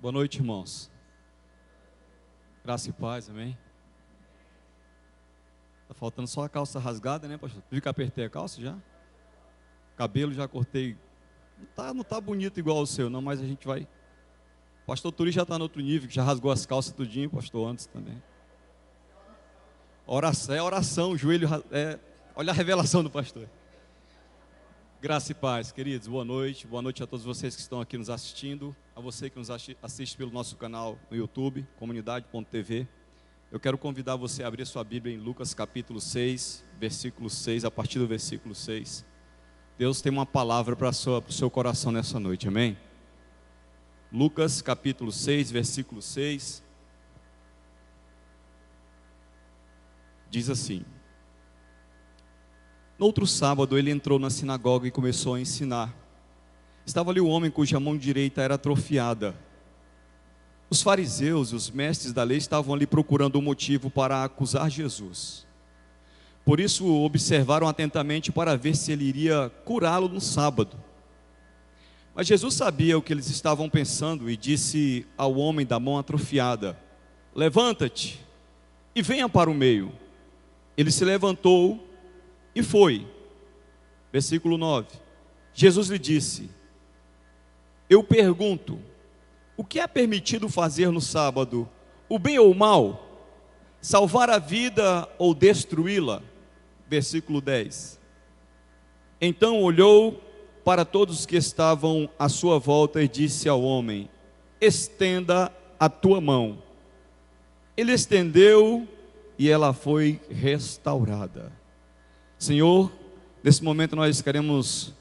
Boa noite, irmãos. Graça e paz, amém? Tá faltando só a calça rasgada, né, pastor? Viu que apertei a calça já? Cabelo já cortei. Não tá bonito igual o seu, não, mas a gente vai. O pastor Turi já está no outro nível, que já rasgou as calças tudinho, pastor antes também. Oração, é oração, o joelho, olha a revelação do pastor. Graça e paz, queridos, boa noite a todos vocês que estão aqui nos assistindo, a você que nos assiste pelo nosso canal no YouTube, comunidade.tv. Eu quero convidar você a abrir sua Bíblia em Lucas capítulo 6, versículo 6, a partir do versículo 6. Deus tem uma palavra para o seu coração nessa noite, amém? Lucas capítulo 6, versículo 6, diz assim: No outro sábado ele entrou na sinagoga e começou a ensinar. Estava ali o homem cuja mão direita era atrofiada. Os fariseus e os mestres da lei estavam ali procurando um motivo para acusar Jesus. Por isso observaram atentamente para ver se ele iria curá-lo no sábado. Mas Jesus sabia o que eles estavam pensando e disse ao homem da mão atrofiada: Levanta-te e venha para o meio. Ele se levantou e foi. Versículo 9. Jesus lhe disse: Eu pergunto, o que é permitido fazer no sábado? O bem ou o mal? Salvar a vida ou destruí-la? Versículo 10. Então olhou para todos os que estavam à sua volta e disse ao homem: Estenda a tua mão. Ele estendeu e ela foi restaurada. Senhor, nesse momento nós queremos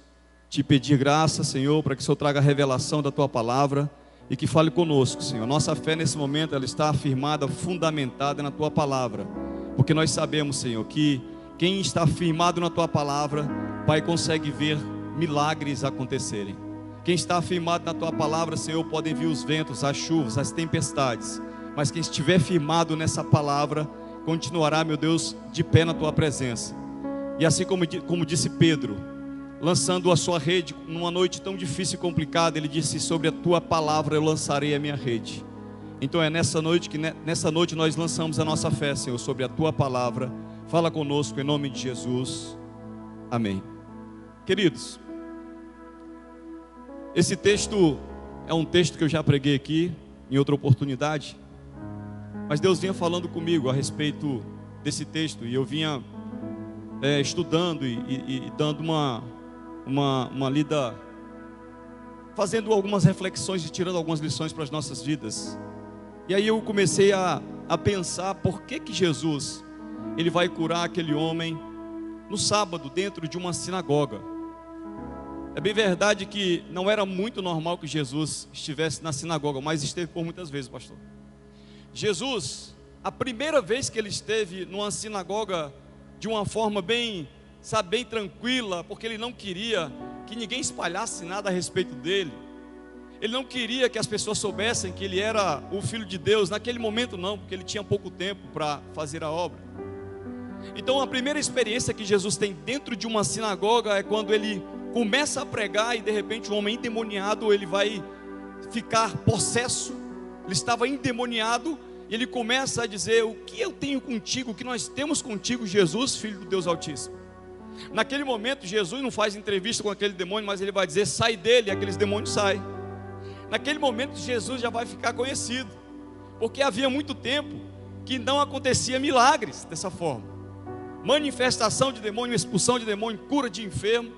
te pedir graça, Senhor, para que o Senhor traga a revelação da tua palavra e que fale conosco, Senhor. Nossa fé nesse momento, ela está afirmada, fundamentada na tua palavra, porque nós sabemos, Senhor, que quem está firmado na tua palavra, Pai, consegue ver milagres acontecerem. Quem está firmado na tua palavra, Senhor, podem vir os ventos, as chuvas, as tempestades, mas quem estiver firmado nessa palavra, continuará, meu Deus, de pé na tua presença. E assim como disse Pedro, lançando a sua rede numa noite tão difícil e complicada, ele disse: sobre a tua palavra eu lançarei a minha rede. Então é nessa noite nós lançamos a nossa fé, Senhor, sobre a tua palavra. Fala conosco em nome de Jesus, amém. Queridos, esse texto é um texto que eu já preguei aqui em outra oportunidade, mas Deus vinha falando comigo a respeito desse texto, e eu vinha estudando e dando uma lida, fazendo algumas reflexões e tirando algumas lições para as nossas vidas. E aí eu comecei a pensar por que Jesus ele vai curar aquele homem no sábado dentro de uma sinagoga. É bem verdade que não era muito normal que Jesus estivesse na sinagoga, mas esteve por muitas vezes, pastor. Jesus, a primeira vez que ele esteve numa sinagoga de uma forma bem tranquila, porque ele não queria que ninguém espalhasse nada a respeito dele. Ele não queria que as pessoas soubessem que ele era o Filho de Deus. Naquele momento não, porque ele tinha pouco tempo para fazer a obra. Então a primeira experiência que Jesus tem dentro de uma sinagoga é quando ele começa a pregar e de repente um homem endemoniado, ele vai ficar possesso. Ele estava endemoniado. Ele começa a dizer: o que eu tenho contigo, o que nós temos contigo, Jesus, Filho do Deus Altíssimo. Naquele momento Jesus não faz entrevista com aquele demônio, mas ele vai dizer: sai dele, e aqueles demônios saem. Naquele momento Jesus já vai ficar conhecido, porque havia muito tempo que não acontecia milagres dessa forma, manifestação de demônio, expulsão de demônio, cura de enfermo.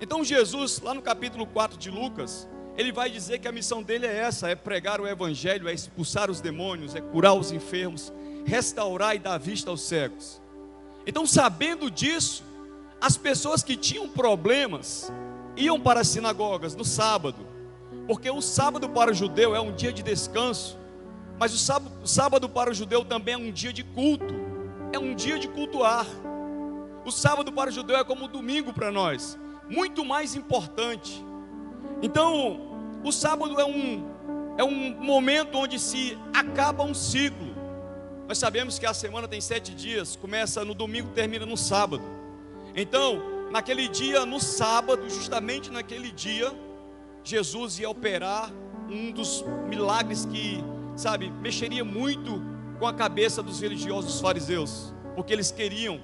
Então Jesus, lá no capítulo 4 de Lucas, ele vai dizer que a missão dele é essa: é pregar o evangelho, é expulsar os demônios, é curar os enfermos, restaurar e dar vista aos cegos. Então, sabendo disso, as pessoas que tinham problemas iam para as sinagogas no sábado, porque o sábado para o judeu é um dia de descanso, mas o sábado para o judeu também é um dia de culto, é um dia de cultuar. O sábado para o judeu é como o domingo para nós, muito mais importante. Então, o sábado é um momento onde se acaba um ciclo. Nós sabemos que a semana tem 7 dias, começa no domingo, termina no sábado. Então, naquele dia, no sábado, justamente naquele dia, Jesus ia operar um dos milagres que, sabe, mexeria muito com a cabeça dos religiosos fariseus, porque eles queriam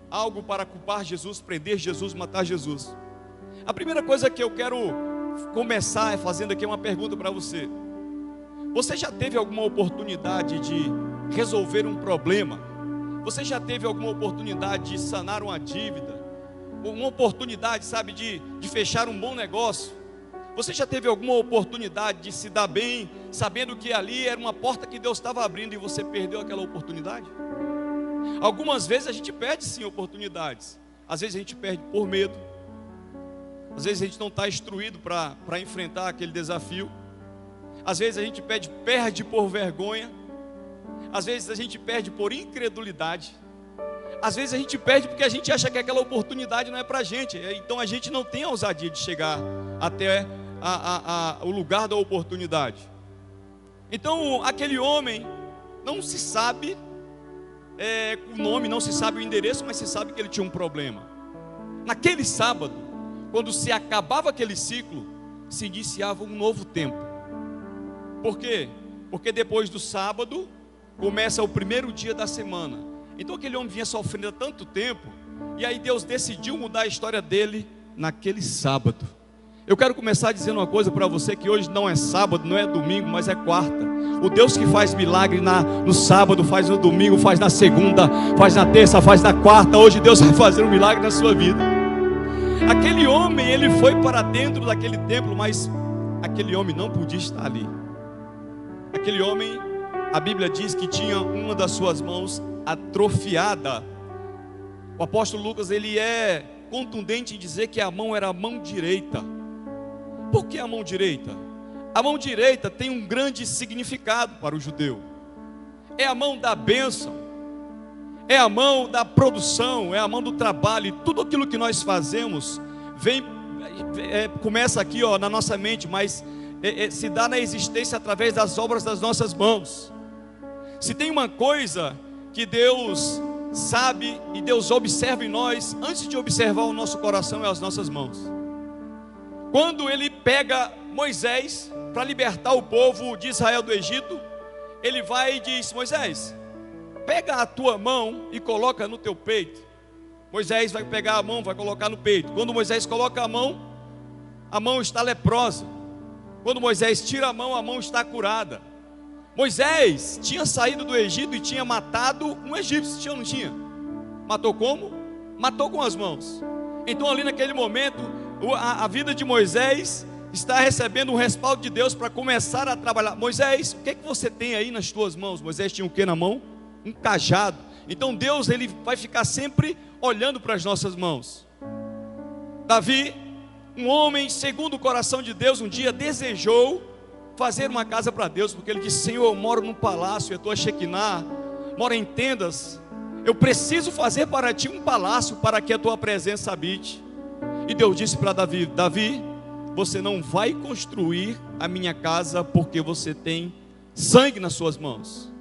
algo para culpar Jesus, prender Jesus, matar Jesus. A primeira coisa que eu quero começar fazendo aqui é uma pergunta para você. Você já teve alguma oportunidade de resolver um problema? Você já teve alguma oportunidade de sanar uma dívida? Uma oportunidade, sabe, de fechar um bom negócio? Você já teve alguma oportunidade de se dar bem, sabendo que ali era uma porta que Deus estava abrindo e você perdeu aquela oportunidade? Algumas vezes a gente perde sim oportunidades. Às vezes a gente perde por medo. Às vezes a gente não está instruído para enfrentar aquele desafio. Às vezes a gente perde por vergonha. Às vezes a gente perde por incredulidade. Às vezes a gente perde porque a gente acha que aquela oportunidade não é para a gente. Então a gente não tem a ousadia de chegar até o lugar da oportunidade. Então aquele homem não se sabe o nome, não se sabe o endereço, mas se sabe que ele tinha um problema. Naquele sábado, quando se acabava aquele ciclo, se iniciava um novo tempo. Por quê? Porque depois do sábado começa o primeiro dia da semana. Então aquele homem vinha sofrendo há tanto tempo, e aí Deus decidiu mudar a história dele naquele sábado. Eu quero começar dizendo uma coisa para você, que hoje não é sábado, não é domingo, mas é quarta. O Deus que faz milagre no sábado, faz no domingo, faz na segunda, faz na terça, faz na quarta. Hoje Deus vai fazer um milagre na sua vida. Aquele homem, ele foi para dentro daquele templo, mas aquele homem não podia estar ali. Aquele homem, a Bíblia diz que tinha uma das suas mãos atrofiada. O apóstolo Lucas, ele é contundente em dizer que a mão era a mão direita. Por que a mão direita? A mão direita tem um grande significado para o judeu. É a mão da bênção, é a mão da produção, é a mão do trabalho. E tudo aquilo que nós fazemos começa aqui na nossa mente, mas se dá na existência através das obras das nossas mãos. Se tem uma coisa que Deus sabe e Deus observa em nós, antes de observar o nosso coração, é as nossas mãos. Quando ele pega Moisés para libertar o povo de Israel do Egito, ele vai e diz: Moisés, pega a tua mão e coloca no teu peito. Moisés vai pegar a mão, vai colocar no peito. Quando Moisés coloca a mão está leprosa. Quando Moisés tira a mão está curada. Moisés tinha saído do Egito e tinha matado um egípcio, tinha ou não tinha? Matou como? Matou com as mãos. Então ali naquele momento, a vida de Moisés está recebendo um respaldo de Deus para começar a trabalhar. Moisés, o que é que você tem aí nas tuas mãos? Moisés tinha o que na mão? Um cajado. Então Deus, ele vai ficar sempre olhando para as nossas mãos. Davi, um homem segundo o coração de Deus, um dia desejou fazer uma casa para Deus, porque ele disse: Senhor, eu moro num palácio, eu estou a Shekinah, moro em tendas, eu preciso fazer para ti um palácio, para que a tua presença habite. E Deus disse para Davi: Davi, você não vai construir a minha casa, porque você tem sangue nas suas mãos.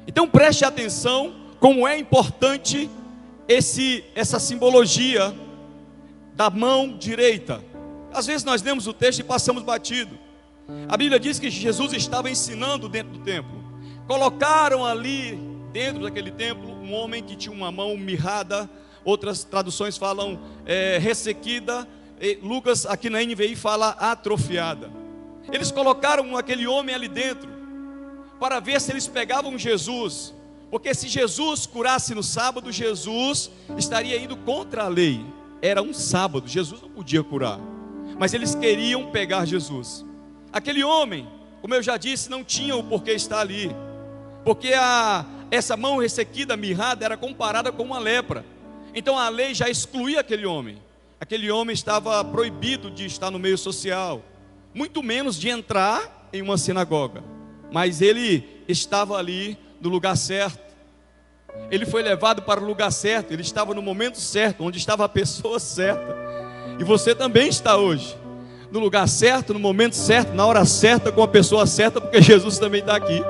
Então preste atenção como é importante essa simbologia da mão direita. Às vezes nós lemos o texto e passamos batido. A Bíblia diz que Jesus estava ensinando dentro do templo. Colocaram ali dentro daquele templo um homem que tinha uma mão mirrada. Outras traduções falam ressequida. Lucas aqui na NVI fala atrofiada. Eles colocaram aquele homem ali dentro para ver se eles pegavam Jesus, porque se Jesus curasse no sábado, Jesus estaria indo contra a lei. Era um sábado, Jesus não podia curar, mas eles queriam pegar Jesus. Aquele homem, como eu já disse, não tinha o porquê estar ali, porque essa mão ressequida, mirrada, era comparada com uma lepra. Então a lei já excluía aquele homem. Aquele homem estava proibido de estar no meio social, muito menos de entrar em uma sinagoga. Mas ele estava ali no lugar certo. Ele foi levado para o lugar certo. Ele estava no momento certo, onde estava a pessoa certa. E você também está hoje no lugar certo, no momento certo, na hora certa, com a pessoa certa, porque Jesus também está aqui.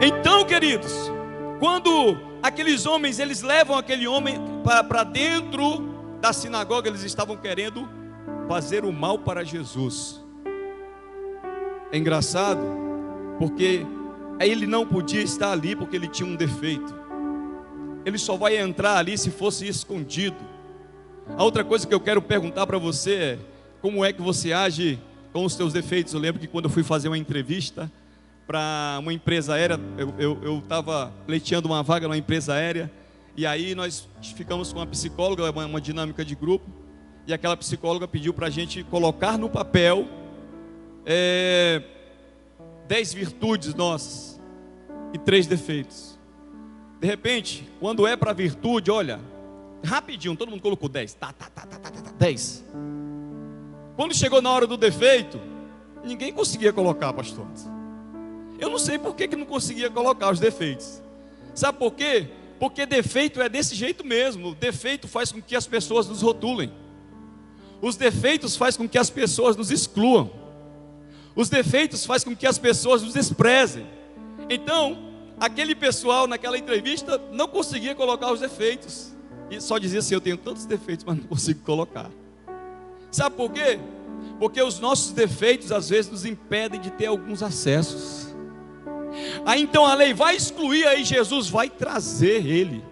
Então, queridos, quando aqueles homens, eles levam aquele homem para dentro da sinagoga, eles estavam querendo fazer o mal para Jesus. É engraçado, porque ele não podia estar ali porque ele tinha um defeito. Ele só vai entrar ali se fosse escondido. A outra coisa que eu quero perguntar para você é: como é que você age com os seus defeitos? Eu lembro que quando eu fui fazer uma entrevista para uma empresa aérea, eu estava pleiteando uma vaga numa empresa aérea, e aí nós ficamos com uma psicóloga, uma dinâmica de grupo, e aquela psicóloga pediu para a gente colocar no papel 10 virtudes nossas e 3 defeitos. De repente, quando é para virtude, olha, rapidinho, todo mundo colocou 10, 10. Quando chegou na hora do defeito, ninguém conseguia colocar, pastor. Eu não sei por que não conseguia colocar os defeitos. Sabe por quê? Porque defeito é desse jeito mesmo. Defeito faz com que as pessoas nos rotulem. Os defeitos faz com que as pessoas nos excluam. Os defeitos faz com que as pessoas nos desprezem. Então, aquele pessoal naquela entrevista não conseguia colocar os defeitos. E só dizia assim: eu tenho tantos defeitos, mas não consigo colocar. Sabe por quê? Porque os nossos defeitos às vezes nos impedem de ter alguns acessos. Aí então a lei vai excluir, aí Jesus vai trazer ele.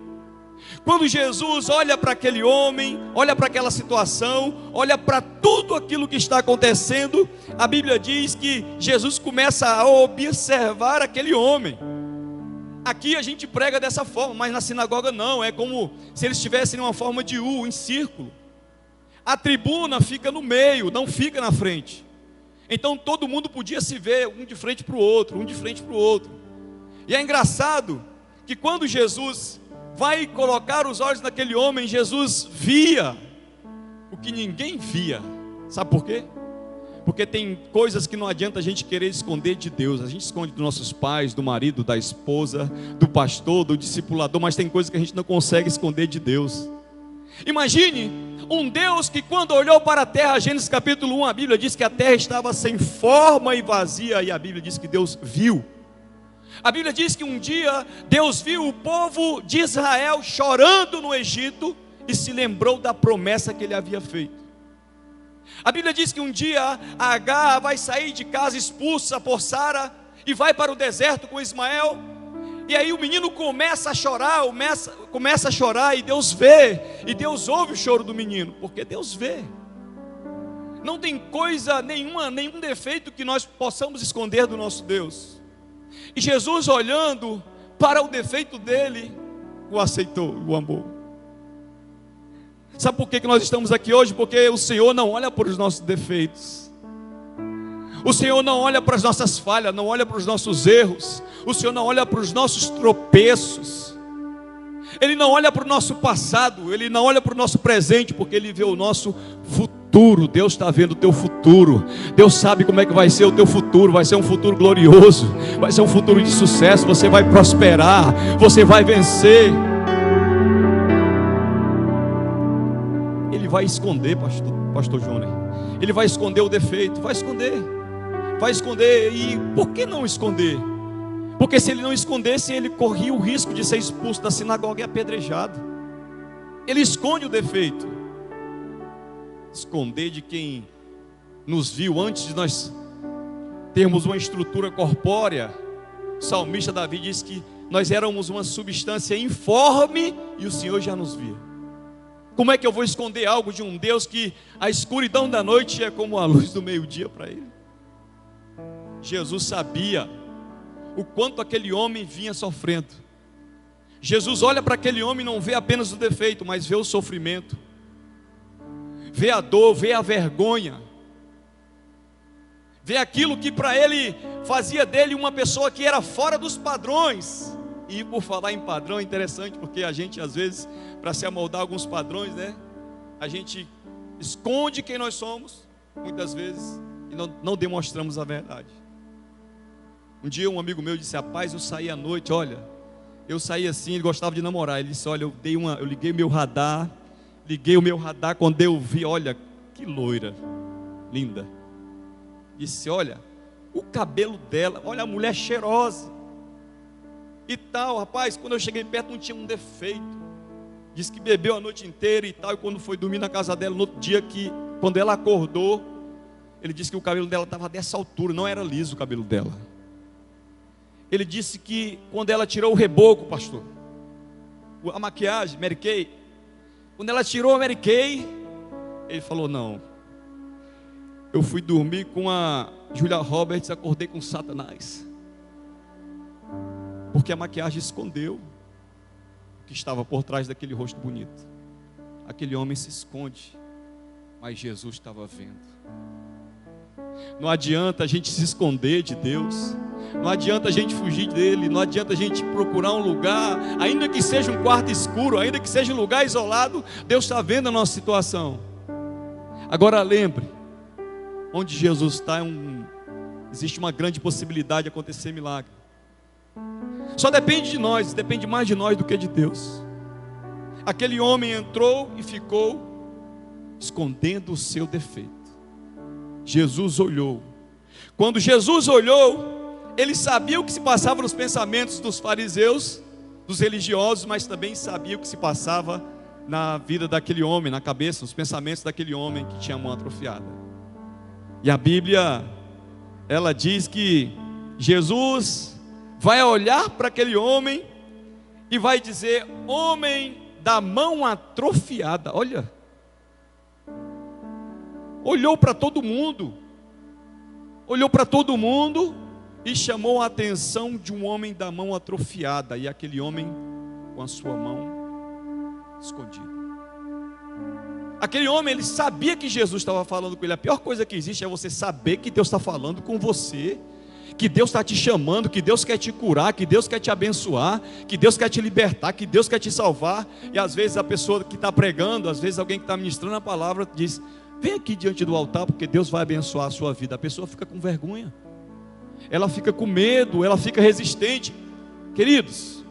Quando Jesus olha para aquele homem, olha para aquela situação, olha para tudo aquilo que está acontecendo, a Bíblia diz que Jesus começa a observar aquele homem. Aqui a gente prega dessa forma, mas na sinagoga não, é como se eles estivessem em uma forma de U, em círculo. A tribuna fica no meio, não fica na frente. Então todo mundo podia se ver, um de frente para o outro, um de frente para o outro. E é engraçado que quando Jesus vai colocar os olhos naquele homem, Jesus via o que ninguém via. Sabe por quê? Porque tem coisas que não adianta a gente querer esconder de Deus. A gente esconde dos nossos pais, do marido, da esposa, do pastor, do discipulador, mas tem coisas que a gente não consegue esconder de Deus. Imagine um Deus que quando olhou para a terra, Gênesis capítulo 1, a Bíblia diz que a terra estava sem forma e vazia, e a Bíblia diz que Deus viu. A Bíblia diz que um dia Deus viu o povo de Israel chorando no Egito e se lembrou da promessa que ele havia feito. A Bíblia diz que um dia Agar vai sair de casa expulsa por Sara e vai para o deserto com Ismael. E aí o menino começa a chorar, e Deus vê, e Deus ouve o choro do menino, porque Deus vê. Não tem coisa nenhuma, nenhum defeito que nós possamos esconder do nosso Deus. E Jesus, olhando para o defeito dele, o aceitou, o amou. Sabe por que nós estamos aqui hoje? Porque o Senhor não olha para os nossos defeitos. O Senhor não olha para as nossas falhas, não olha para os nossos erros. O Senhor não olha para os nossos tropeços. Ele não olha para o nosso passado, Ele não olha para o nosso presente, porque Ele vê o nosso futuro. Deus está vendo o teu futuro. Deus sabe como é que vai ser o teu futuro. Vai ser um futuro glorioso, vai ser um futuro de sucesso. Você vai prosperar, você vai vencer. Ele vai esconder, pastor Júnior. Ele vai esconder o defeito, vai esconder. E por que não esconder? Porque se ele não escondesse, ele corria o risco de ser expulso da sinagoga e apedrejado. Ele esconde o defeito. Esconder de quem nos viu antes de nós termos uma estrutura corpórea. O salmista Davi diz que nós éramos uma substância informe e o Senhor já nos via. Como é que eu vou esconder algo de um Deus que a escuridão da noite é como a luz do meio-dia para Ele? Jesus sabia o quanto aquele homem vinha sofrendo. Jesus olha para aquele homem e não vê apenas o defeito, mas vê o sofrimento, vê a dor, vê a vergonha, vê aquilo que para ele fazia dele uma pessoa que era fora dos padrões. E por falar em padrão, é interessante, porque a gente às vezes, para se amoldar alguns padrões, né, a gente esconde quem nós somos, muitas vezes, e não demonstramos a verdade. Um dia um amigo meu disse: rapaz, eu saí à noite, olha, eu saí assim, ele gostava de namorar. Ele disse: olha, eu liguei o meu radar, quando eu vi, olha, que loira, linda. Disse: olha, o cabelo dela, olha a mulher cheirosa e tal. Rapaz, quando eu cheguei perto não tinha um defeito. Disse que bebeu a noite inteira e tal, e quando foi dormir na casa dela, no outro dia, quando ela acordou, Ele disse que o cabelo dela estava dessa altura, não era liso o cabelo dela. Ele disse que quando ela tirou o reboco, pastor, a maquiagem, Mary Kay, quando ela tirou a Mary Kay, ele falou: não, eu fui dormir com a Julia Roberts, acordei com Satanás, porque a maquiagem escondeu o que estava por trás daquele rosto bonito. Aquele homem se esconde, mas Jesus estava vendo. Não adianta a gente se esconder de Deus, não adianta a gente fugir dele, não adianta a gente procurar um lugar, ainda que seja um quarto escuro, ainda que seja um lugar isolado, Deus está vendo a nossa situação. Agora lembre, onde Jesus está existe uma grande possibilidade de acontecer milagre. Só depende de nós, depende mais de nós do que de Deus. Aquele homem entrou e ficou escondendo o seu defeito. Jesus olhou. Quando Jesus olhou, ele sabia o que se passava nos pensamentos dos fariseus, dos religiosos, mas também sabia o que se passava na vida daquele homem, na cabeça, nos pensamentos daquele homem que tinha a mão atrofiada. E a Bíblia, ela diz que Jesus vai olhar para aquele homem e vai dizer: homem da mão atrofiada. Olha, olhou para todo mundo, e chamou a atenção de um homem da mão atrofiada, e aquele homem com a sua mão escondida. Aquele homem, ele sabia que Jesus estava falando com ele. A pior coisa que existe é você saber que Deus está falando com você, que Deus está te chamando, que Deus quer te curar, que Deus quer te abençoar, que Deus quer te libertar, que Deus quer te salvar. E às vezes a pessoa que está pregando, às vezes alguém que está ministrando a palavra diz: vem aqui diante do altar, porque Deus vai abençoar a sua vida. A pessoa fica com vergonha, ela fica com medo, ela fica resistente. Queridos,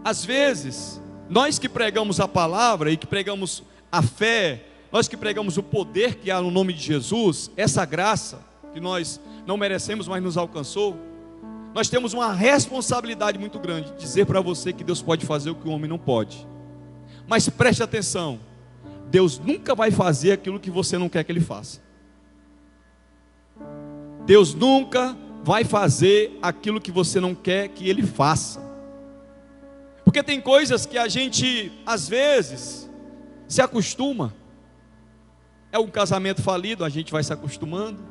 às vezes nós que pregamos a palavra e que pregamos a fé, nós que pregamos o poder que há no nome de Jesus, essa graça que nós não merecemos, mas nos alcançou, nós temos uma responsabilidade muito grande de dizer para você que Deus pode fazer o que o homem não pode. Mas preste atenção, Deus nunca vai fazer aquilo que você não quer que Ele faça. Deus nunca vai fazer aquilo que você não quer que Ele faça. Porque tem coisas que a gente, às vezes, se acostuma. É um casamento falido, a gente vai se acostumando,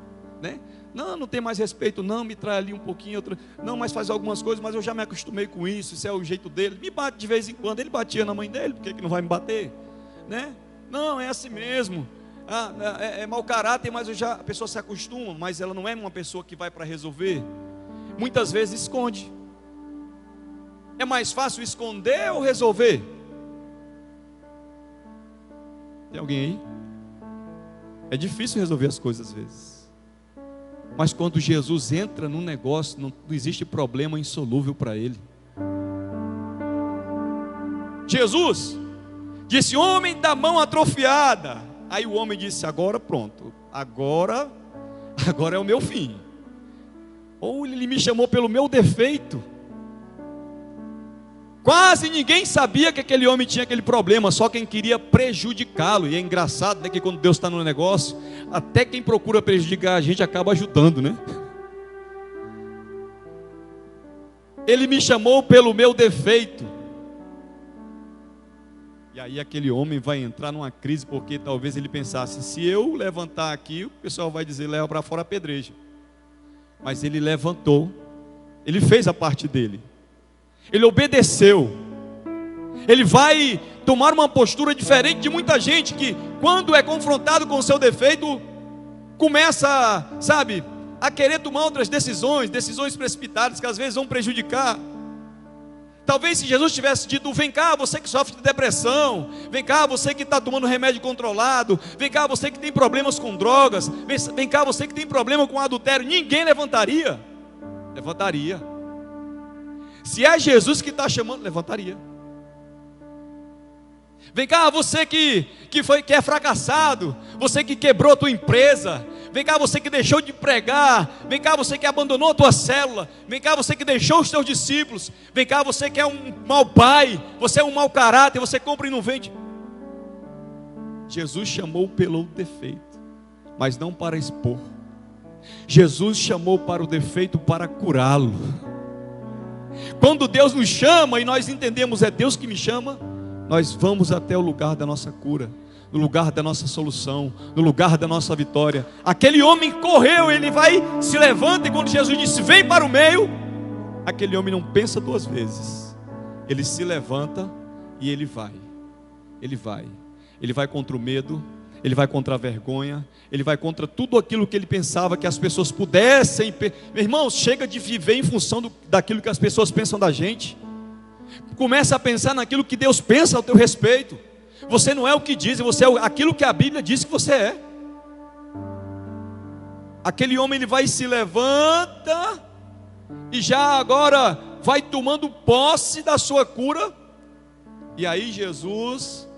né? Não tem mais respeito, não, me trai ali um pouquinho, não, mas faz algumas coisas, mas eu já me acostumei com isso, isso é o jeito dele, me bate de vez em quando. Ele batia na mãe dele, por que não vai me bater, né? Não, é assim mesmo, é mau caráter, mas a pessoa se acostuma, mas ela não é uma pessoa que vai para resolver. Muitas vezes esconde. É mais fácil esconder ou resolver? Tem alguém aí? É difícil resolver as coisas às vezes. Mas quando Jesus entra num negócio, não existe problema insolúvel para Ele. Jesus disse: homem da mão atrofiada. Aí o homem disse: agora pronto, agora é o meu fim. Ou Ele me chamou pelo meu defeito. Quase ninguém sabia que aquele homem tinha aquele problema, só quem queria prejudicá-lo. E é engraçado, né, que quando Deus está no negócio, até quem procura prejudicar a gente acaba ajudando, né? Ele me chamou pelo meu defeito. E aí aquele homem vai entrar numa crise, porque talvez ele pensasse: se eu levantar aqui, o pessoal vai dizer, leva para fora a pedreja. Mas ele levantou, ele fez a parte dele. Ele obedeceu. Ele vai tomar uma postura diferente de muita gente que, quando é confrontado com o seu defeito, começa, sabe, a querer tomar outras decisões precipitadas que às vezes vão prejudicar. Talvez se Jesus tivesse dito: vem cá, você que sofre de depressão, vem cá, você que está tomando remédio controlado, vem cá, você que tem problemas com drogas, vem cá, você que tem problema com adultério, ninguém levantaria. Se é Jesus que está chamando, levantaria. Vem cá, você que é fracassado, você que quebrou a tua empresa, vem cá, você que deixou de pregar, vem cá, você que abandonou a tua célula, vem cá, você que deixou os teus discípulos, vem cá, você que é um mau pai, você é um mau caráter, você compra e não vende. Jesus chamou pelo defeito. mas não para expor. Jesus chamou para o defeito para curá-lo. Quando Deus nos chama e nós entendemos é Deus que me chama, nós vamos até o lugar da nossa cura, no lugar da nossa solução, no lugar da nossa vitória. Aquele homem correu, ele vai, se levanta, e quando Jesus disse, vem para o meio, aquele homem não pensa duas vezes, ele se levanta e ele vai. Ele vai contra o medo, ele vai contra a vergonha, ele vai contra tudo aquilo que ele pensava que as pessoas pudessem. Meu irmão, chega de viver em função daquilo que as pessoas pensam da gente. Começa a pensar naquilo que Deus pensa ao teu respeito. Você não é o que dizem, você é aquilo que a Bíblia diz que você é. Aquele homem, ele vai e se levanta, e já agora vai tomando posse da sua cura. E aí Jesus,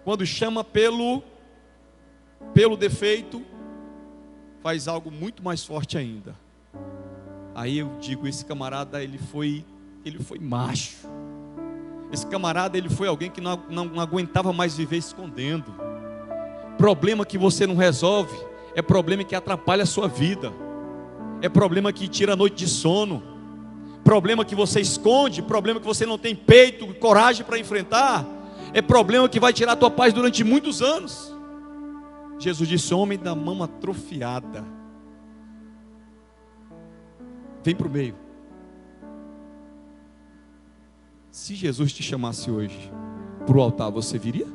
quando chama pelo defeito, faz algo muito mais forte ainda. Aí eu digo, esse camarada, ele foi macho. Esse camarada, ele foi alguém que não aguentava mais viver escondendo. Problema que você não resolve é problema que atrapalha a sua vida, é problema que tira a noite de sono, problema que você esconde, problema que você não tem peito, coragem para enfrentar, é problema que vai tirar a tua paz durante muitos anos. Jesus disse, homem da mão atrofiada, vem para o meio. Se Jesus te chamasse hoje para o altar, você viria?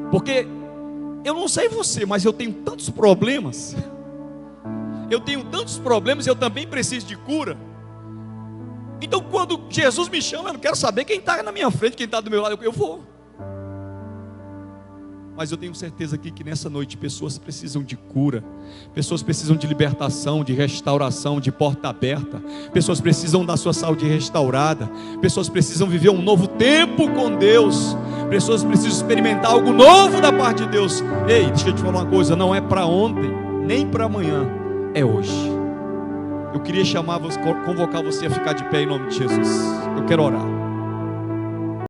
Porque eu não sei você, mas eu tenho tantos problemas. Eu também preciso de cura. Então quando Jesus me chama, eu não quero saber quem está na minha frente, quem está do meu lado, eu vou. Mas eu tenho certeza aqui que nessa noite pessoas precisam de cura, pessoas precisam de libertação, de restauração, de porta aberta, pessoas precisam da sua saúde restaurada, pessoas precisam viver um novo tempo com Deus, pessoas precisam experimentar algo novo da parte de Deus. Ei, deixa eu te falar uma coisa, não é para ontem, nem para amanhã, é hoje. Eu queria convocar você a ficar de pé em nome de Jesus. Eu quero orar.